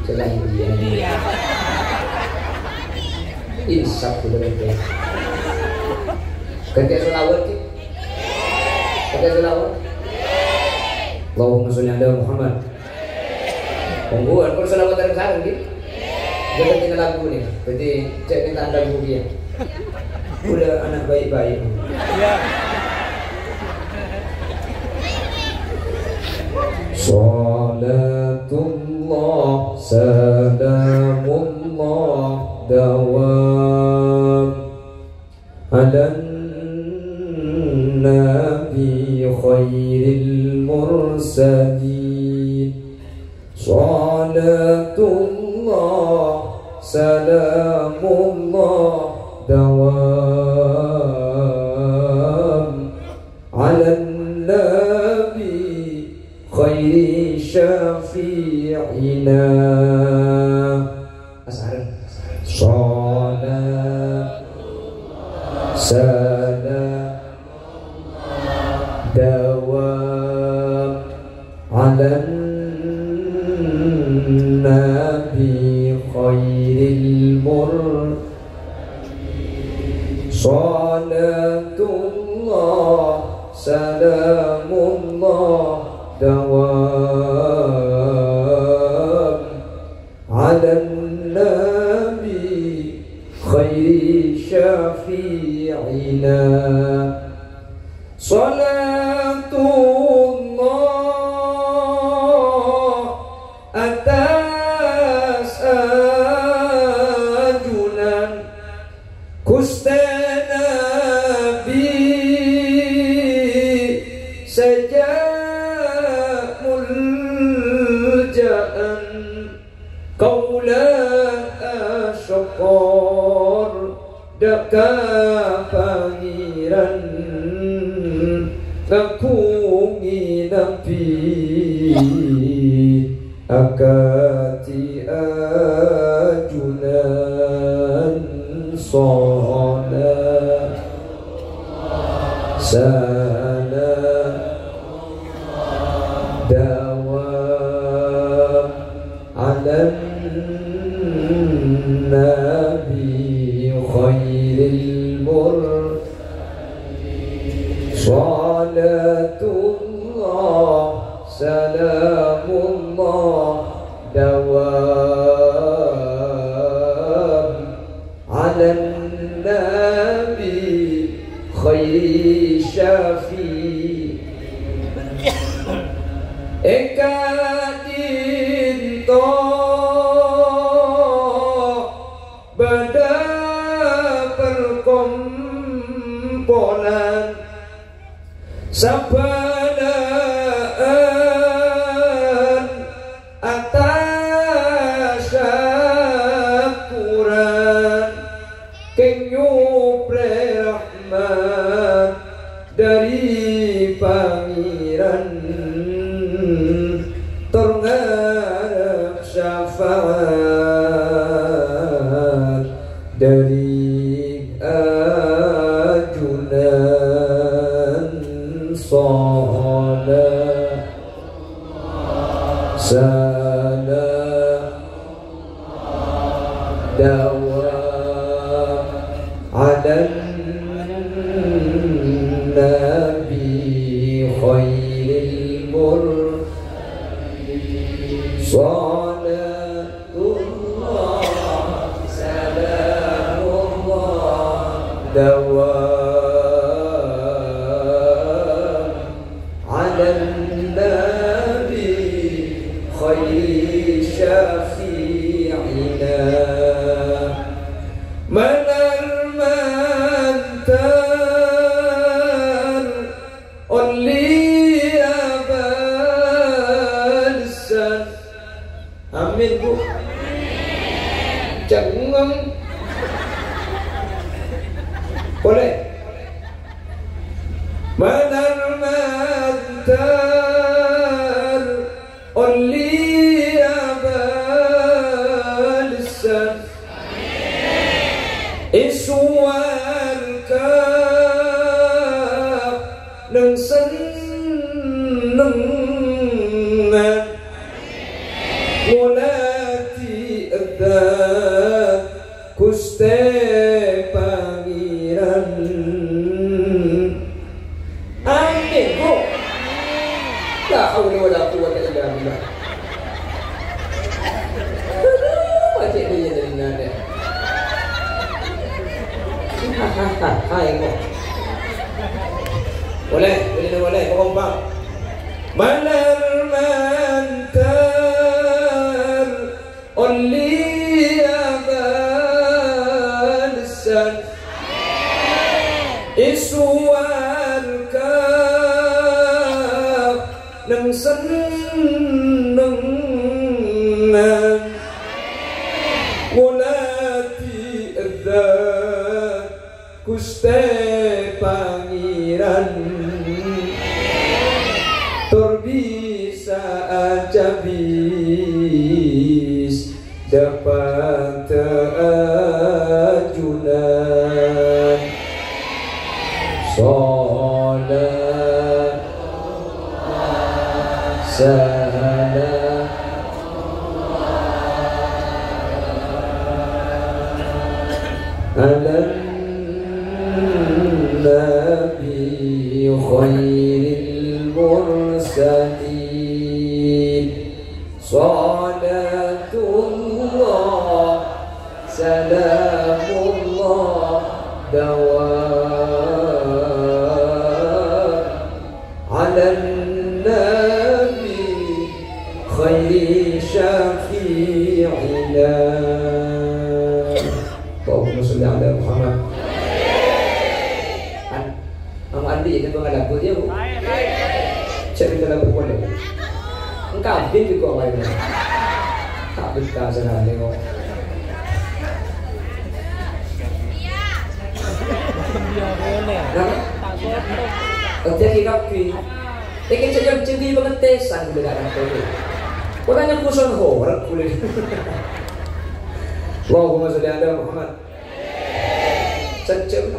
Selain dia insaf dulu nanti ganti selawat ki ganti selawat Allahumma sholli ala Muhammad pengguan kalau selawat dari sekarang ki jangan tinggal lagu nih berarti cek minta anda lagu dia udah anak baik-baik ya. Salatullah salamullah dawam ala nabi khairil mursalin. Salatullah salamullah dawam ala nabi khairi syafi'ina. Salat salam dawam ala nabi khairil salatullah salamullah dawam ala nabi khairi syafi'ina. Salatullah atas ajunan Gusti Nabi sejak muljaan kaulah asyakor daka pangiran ngakungi Nabi akati ajunan salat salam dawam ala nabi khairil mursalin. Salatullah salamullah dawam ala nabi khairi syafi' ekadinto pada perkumpulan sabalaan atas syakuran keng nyupre rahmat dari pangeran tur ngarep syafaat dari ajunan sholat salam dawam adan nabi khairil mursalin salatullah salamullah dawam adan nabi khairil syafi'ina manar mantar only abalsan amin bu jangan boleh manar mantar only abalsan iswal ka nang senengan mulati ada kuste pangeran amin bu la haula wala quwwata illa billah macam ni dari nada hai kok boleh kau bang manar mantar only abalsan iswal ka nang senengan mulati ada kuste pangeran tur bisa aja bis dapat ajunan sholat salam ala nabi khairil mursalin salatullah salamullah dawam ala nabi khairi syafi'ina Allahumma sholli ala Muhammad. Andi itu lagu dia bu. Cek lagu boleh. Engkau bin juga mainnya. Tak betah senang tengok. Jadi kapi. Ingin saja jadi pengetesan juga tak ada. Orangnya kuson horor kulit. Allahumma sholli ala Muhammad. Secem.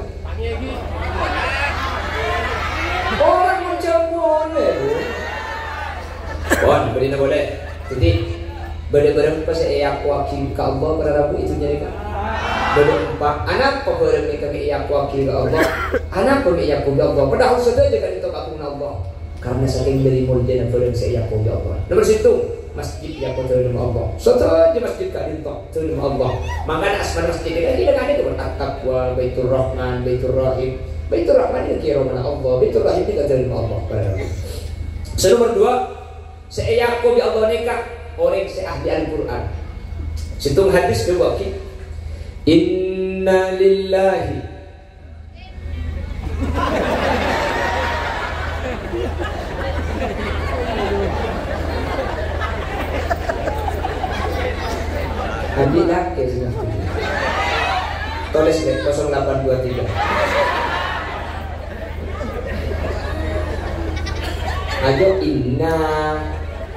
Orang macam boleh bu. Beri boleh. Jadi beri pas aku akil ke Allah pada Rabu itu jadi kan. Berempat anak pemberi kami aku akil ke Allah. Anak kami aku ke Allah. Padahal saja kan itu aku Allah. Karena saking dari mulia dan beri saya aku ke Allah. Nomor situ masjid yang kau terima Allah. Suatu aja masjid kau terima Allah. Makanya asman masjid kita tidak ada itu bertakwa Baitur Rahman, Baitur Rahim. Baitur Rahman ini kira mana Allah, Baitur Rahim ini terima Allah. Nomor 2, saya Yakub ya Allah nikah orang saya ahli Al-Quran. Situng hadis kedua ki. Inna lillahi Andi laki sih. Tulis deh 0823. Ayo inna.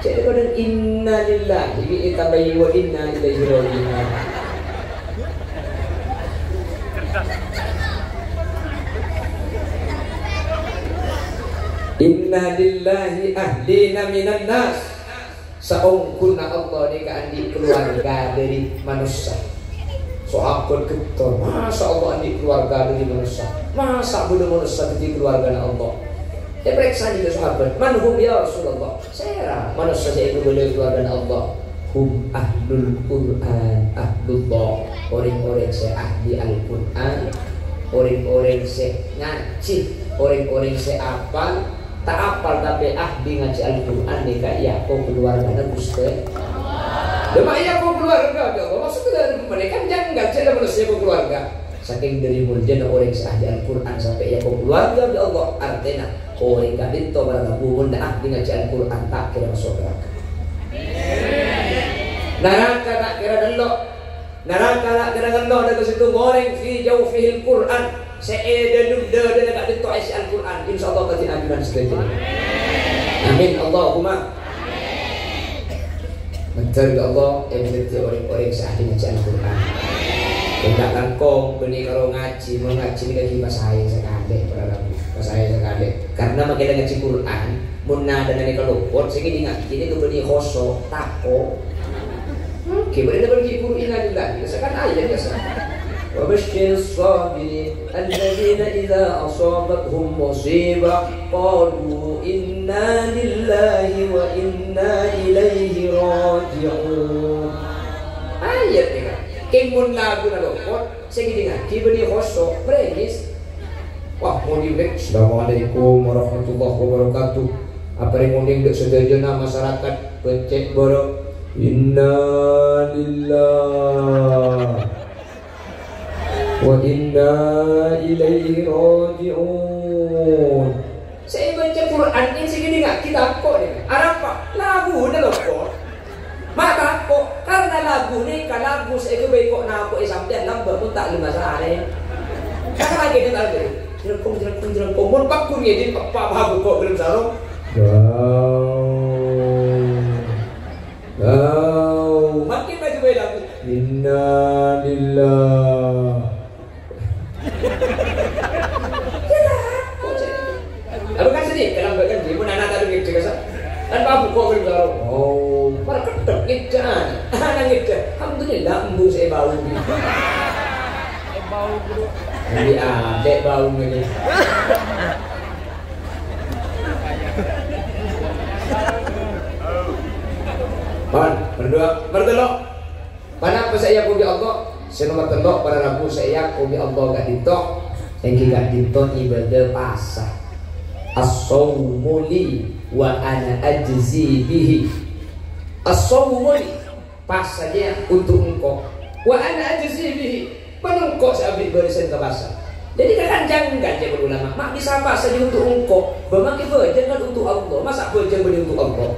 Cek kau dan inna lillahi kita bayi wa inna ilaihi raji'un. Inna lillahi ahlina minan nas. Saungkunna Allah deka andi keluarga dari manusia. Soakun ketor. Masa Allah andi keluarga dari manusia. Masa budak manusia dari keluarga Allah. Dia periksa juga sahabat. Manhum ya Rasulullah. Saya manusia saya itu boleh keluarga Allah. Hum ahlul Quran, ahlullah. Orang-orang saya ahli Al-Quran. Orang-orang saya ngaji. Orang-orang saya apal. Tak apal tapi ahli ngaji Al-Quran nih kak ya kau keluarga Gusti. Demak ya kau keluarga ya Allah. Maksudnya dari mereka jangan saya manusia kau keluarga. Saking dari mulia orang sahih Al-Quran sampai ya kau keluarga ya Allah artinya orang kak itu barang bukan dah ahli ngaji Al-Quran tak kira masuk neraka. Neraka tak kira delok. Neraka tak kira delok dari situ goreng fi jawfihil Quran. Seedan dan dekat itu isi Al-Quran. Insyaallah tadi ajudan sekali. Amin Allahumma. Betul ya Allah yang berarti orang-orang sahih ngaji Al-Quran. Tidak langkong benih kalau ngaji mengaji ini lagi bahasa saya sekali bahasa saya sekali. Karena makin ngaji Quran, munna dan ini kalau pot sehingga ingat ini tu benih khoso tako. Kemudian benih Quran lagi. Sekarang ayat biasa. وبشر الصابرين الذين إذا أصابتهم مصيبة قالوا إنا لله وإنا إليه راجعون. Ayat ni kan. Kemun lagu na lokot. Sige dengan kibani khoso premis. Wah mau diulek. Assalamualaikum warahmatullahi wabarakatuh. Apa yang mau diulek sederhana masyarakat pencet borok. Inna lillah wa inna ilaihi raji'un. Saya baca Quran ini segini nggak kita kok nih. Arab pak lagu dah lokot. Mata kok karena lagu ni kan lagu saya kebaik kok nak kok sampai lambat pun tak lima sehari. Kan lagi ni tak ada. Jerukung. Mun pak kun ni pak babu kok belum sarung. Wow. Makin baju baik lagu. Inna lillah. Aku kan sedih kalau bagian dia pun anak tadi gitu kan. Dan babu kok belum tahu. Oh, para ketek ngejan. Anak ngejan. Alhamdulillah embu saya bau ni. Bau bro. Ini adek bau ni. Pan, berdoa. Pana apa saya puji Allah? Senoma telok pada rabu saya puji Allah gak ditok. Yang gak ditok ibadah pasah. As-sawmuli wa ana ajzi bihi. As-sawmuli pasahnya untuk engkau. Wa ana ajzi bihi. Menengkau sehabis barisan ke pasah. Jadi kan jangan gajah berulama. Mak bisa pasah untuk engkau. Bermakai berjan kan untuk Allah. Masa berjan beri untuk Allah.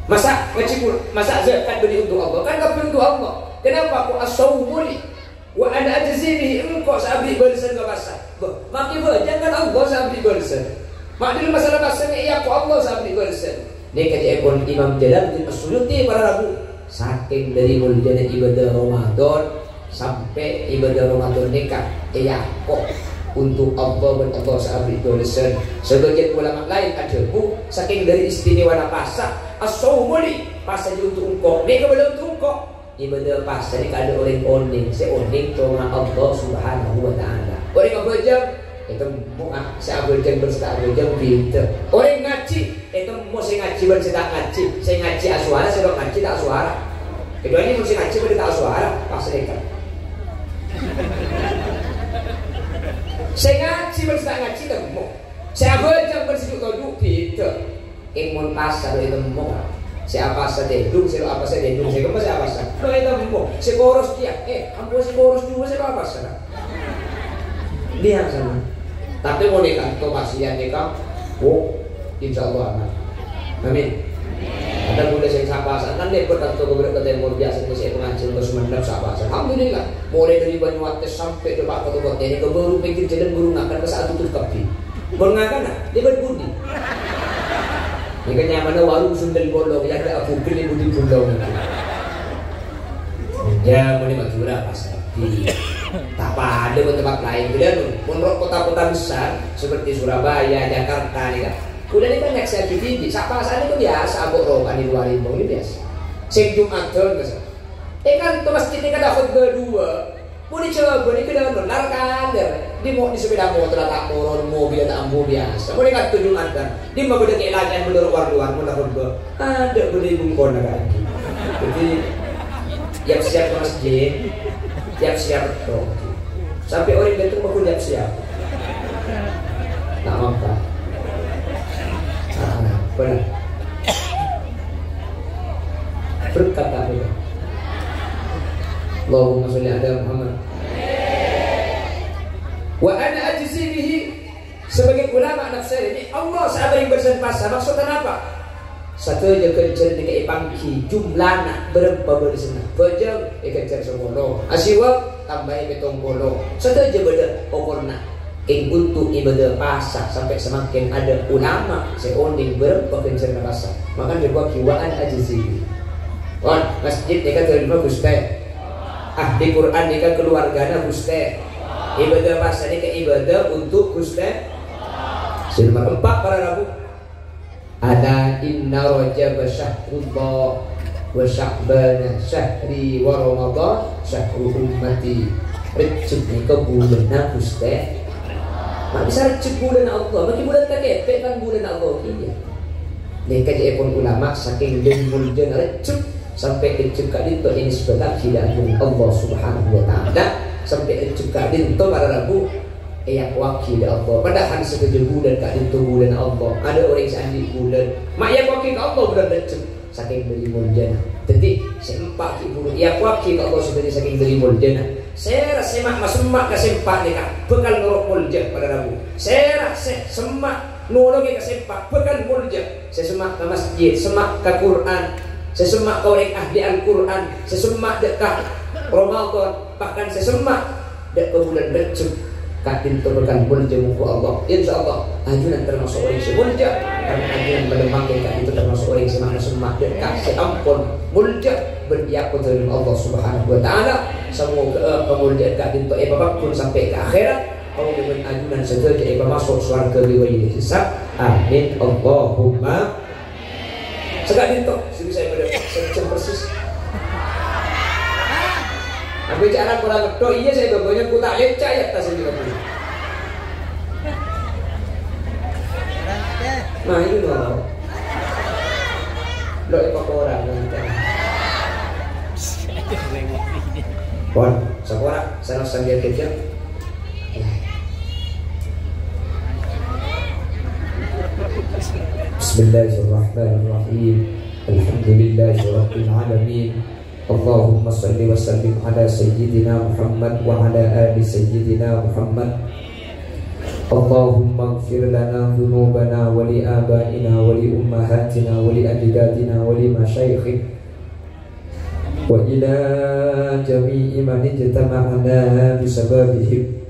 Masa ngecipur, masa zakat beri untuk Allah. Kan gak beri untuk Allah. Kenapa aku as-sawmuli wa ana ajzi bihi engkau sehabis barisan ke pasah. Makai berjan kan Allah sehabis barisan. Mak dalam masalah pasang iya aku Allah sampai bersen. Ini kata Imam Jalaluddin As-Suyuti para rabu. Saking dari mulianya ibadah Ramadan sampai ibadah Ramadan nikah iya kok untuk Allah dan Allah sampai bersen. Sebagian ulama lain ada bu saking dari istimewa pasang as-sawmuli pasang untuk engkau. Ini kebetulan untuk engkau ibadah pasang ini ada orang oning. Saya oning cuma Allah Subhanahu Wa Taala. Orang apa jam? Itu muak saya berjam bersetak berjam gitu. Orang ngaji itu mau saya ngaji bersetak ngaji. Saya ngaji aswara, saya ngaji tak aswara. Kedua ini mesti ngaji bersetak aswara pas mereka. Saya ngaji bersetak ngaji tak mau. Saya berjam bersetak duduk gitu. Imun pasar itu mau. Saya apa saja duduk, saya apa saja duduk, saya apa saya apa saja. Kalau itu mau, saya boros dia. Ampun saya boros dulu saya apa saja. Dia sama. Tapi mau nikah, itu pasien nikah, insya Allah aman. Amin. Ada boleh sing sapasan kan nek berkat to beberapa temur biasa saya pengajian terus mendap sapasan. Alhamdulillah mulai dari Banyuwantes sampai ke Pak Ketua ini ke baru pikir jalan guru ngakan ke saat tutup kapi. Berngakan nah dia berbudi. Ini nyaman warung Sundel Bolong yang ada aku beli budi bolong. Ya mulai Madura pasar. Tak ada ke tempat lain. Kemudian menurut kota-kota besar seperti Surabaya, Jakarta nih kan. Udah nih banyak selfie tinggi, sapasan itu biasa, abok rokan di luar ini biasa. Sing Jumatan misalnya. Kan itu masjid ini kan ada khutbah dua. Mau dicoba, ini kan benar kan? Di mau di sepeda motor tak turun mobil tak ambu biasa. Mau dikat tujuh Jumatan. Di mau beda keilakan bener luar mau khutbah. Ada beda bungkon lagi. Jadi yang siap ke masjid, yang siap betul. Sampai orang itu mau yang siap. Tak mampu. Benar. Berkata benar. Allahumma sholli ala Muhammad. Wa ana ajzi bihi. Sebagai ulama nafsir ini Allah sahabat yang bersenpasa maksudnya apa? Satu je kerja dengan pangki jumlahna berapa bersena. Bejeng kerja semolo. Asiwa tambah betong bolo. Satu je beda pokokna. Untuk ibadah pasar sampai semakin ada ulama seonding berpekerjaan pasar maka dia buat kiwaan ajizi on masjid dia terima guste di Quran dia keluarganya guste ibadah pasar dia ibadah untuk guste nomor 4 para rabu ada inna rajab syahrullah wa sya'ban syahri wa ramadan syahru ummati rejep ni kebulan guste mak bisa recep bulan Allah, bagi bulan tak kepek kan bulan Allah iya. Mereka je pun ulama saking dengul jen recep sampai recep kat dinto ini sebelah tidak Allah Subhanahu Wa Taala sampai recep kat dinto para rabu yang wakil Allah. Padahal sekejap bulan kat dinto bulan Allah. Ada orang sandi bulan, mak yang wakil Allah bulan recep saking dengul jen. Jadi sempat ibu yang wakil Allah sebenarnya saking dengul jen. Saya rasa semak masemak kesempat ni kan bekal norok mulja pada rabu. Saya rasa semak norok kesempat bekal mulja. Saya semak ke masjid, semak ke Quran, saya semak ke orang ahli Al-Quran, saya semak dekat Ramadan, bahkan saya semak dekat bulan Rajab. Katin tu bekal mulja muka Allah. InsyaAllah ajunan termasuk orang semulja. Karena ajunan melemahkan kat itu termasuk orang semak dekat seampun mulja berdiakut dengan Allah Subhanahu Wa Taala. Semoga kemuliaan kat dinto apapun sampai ke akhirat kau dengan ajunan saja jadi masuk surga riwayat hisab. Amin Allahumma. Segak dinto sini saya pada secem persis. Aku cara kurang ngedok iya saya banyak ku tak lecak ya tas ini kamu. Nah itu loh. Lo apa orang nanti. Pon, sekolah, saya sambil kerja. Bismillahirrahmanirrahim. Alhamdulillahirabbil alamin. Allahumma shalli wa sallim ala sayyidina Muhammad wa ala ali sayyidina Muhammad. Allahumma ighfir lana dhunubana wa li abaina wa li ummahatina wa li ajdadina wa li masyayikhina wa ila jami'i man ijtama'na bisababihim.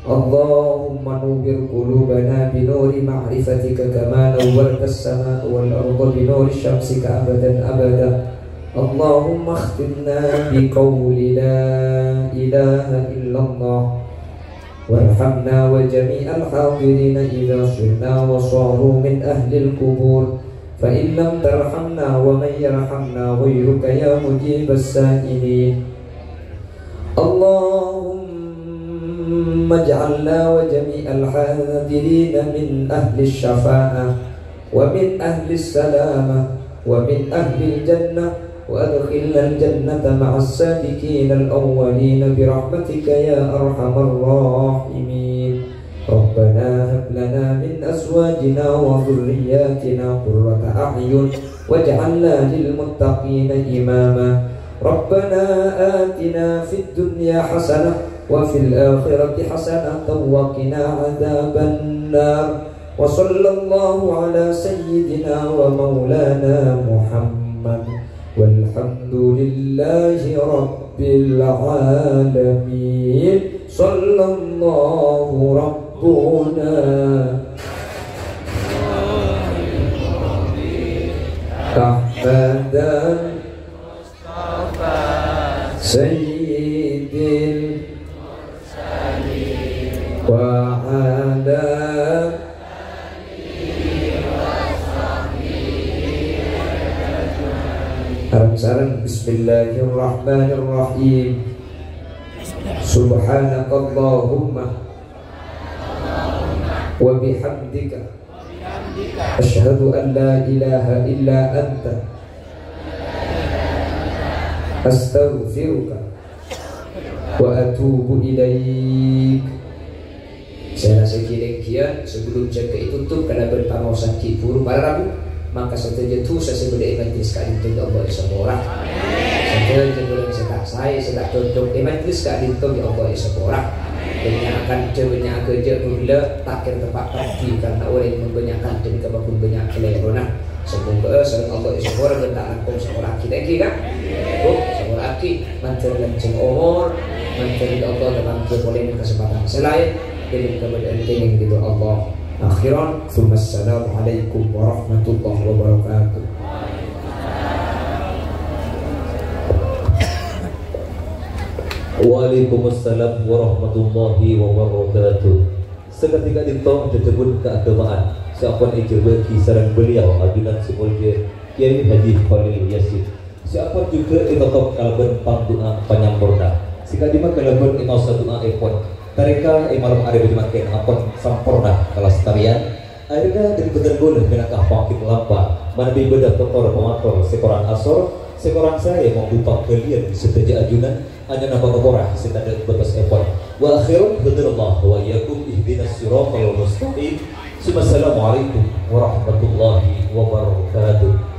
Allahumma nuwwir qulubana bi nuri ma'rifatika kama nawwarta as-samaa'a wal arda bi nuri syamsika abadan abada. Allahumma akhtimna bi qawli la ilaha illallah warhamna wa jami'al hadirina idza sirna wa saru min ahli al-qubur. فإن لم ترحمنا ومن يرحمنا غيرك يا مجيب السائلين. اللهم اجعلنا وجميع الحاضرين من أهل الشفاعة ومن أهل السلامة ومن أهل الجنة وأدخلنا الجنة مع السابقين الأولين برحمتك يا أرحم الراحمين. ربنا هب لنا من أزواجنا وذرياتنا قرة أعين واجعلنا للمتقين إماما. ربنا آتنا في الدنيا حسنة وفي الآخرة حسنة وقنا عذاب النار. wa sallallahu ala sayyidina wa maulana Muhammad walhamdulillahi rabbil alamin. Sallallahu rabbuna Ahmadan Sayyidil wa ala sarang bismillahirrahmanirrahim. Subhanakallahumma wa bihamdika asyhadu an la ilaha illa anta astaghfiruka wa atubu ilaik. Saya rasa kian sebelum jaga itu tutup karena bertanggung sakit buruk para rabu, maka setelah itu saya sebelum majlis kali itu Allah seorang. Setelah sebelum saya sedang tutup majlis kali itu Allah seorang. Banyakkan banyak kerja gula takkan tempat pergi karena orang yang membanyakkan dan kebakun banyak kelerona. Semoga sering Allah seorang bentakan kau seorang kita kan? Oh seorang aki mantel lanceng umur mantel Allah dalam keboleh kesempatan selain dari kemudian yang gitu Allah. Akhiran, Assalamualaikum warahmatullahi wabarakatuh. Waalaikumsalam warahmatullahi wabarakatuh. Seketika dintong jejebun keagamaan siapun ijil bagi sarang beliau ajunan simulje Kiai Haji Khalil Yasin. Siapun juga itokop kalben pangdua panyampurna. Sika dimak kalben imau satu ekon. Tarika imalam ari dimakan apun sampurna kelas tarian. Akhirnya dari bedan boleh menakah pangkit lampa. Mana bedah totor pemator sekoran asor. Sekoran saya mau buka kalian seteja ajunan. Hanya nama keporah setada bekas ekor. Wa akhirun hadirullah wa iyyakum ihdinas siratal mustaqim. Assalamualaikum warahmatullahi wabarakatuh.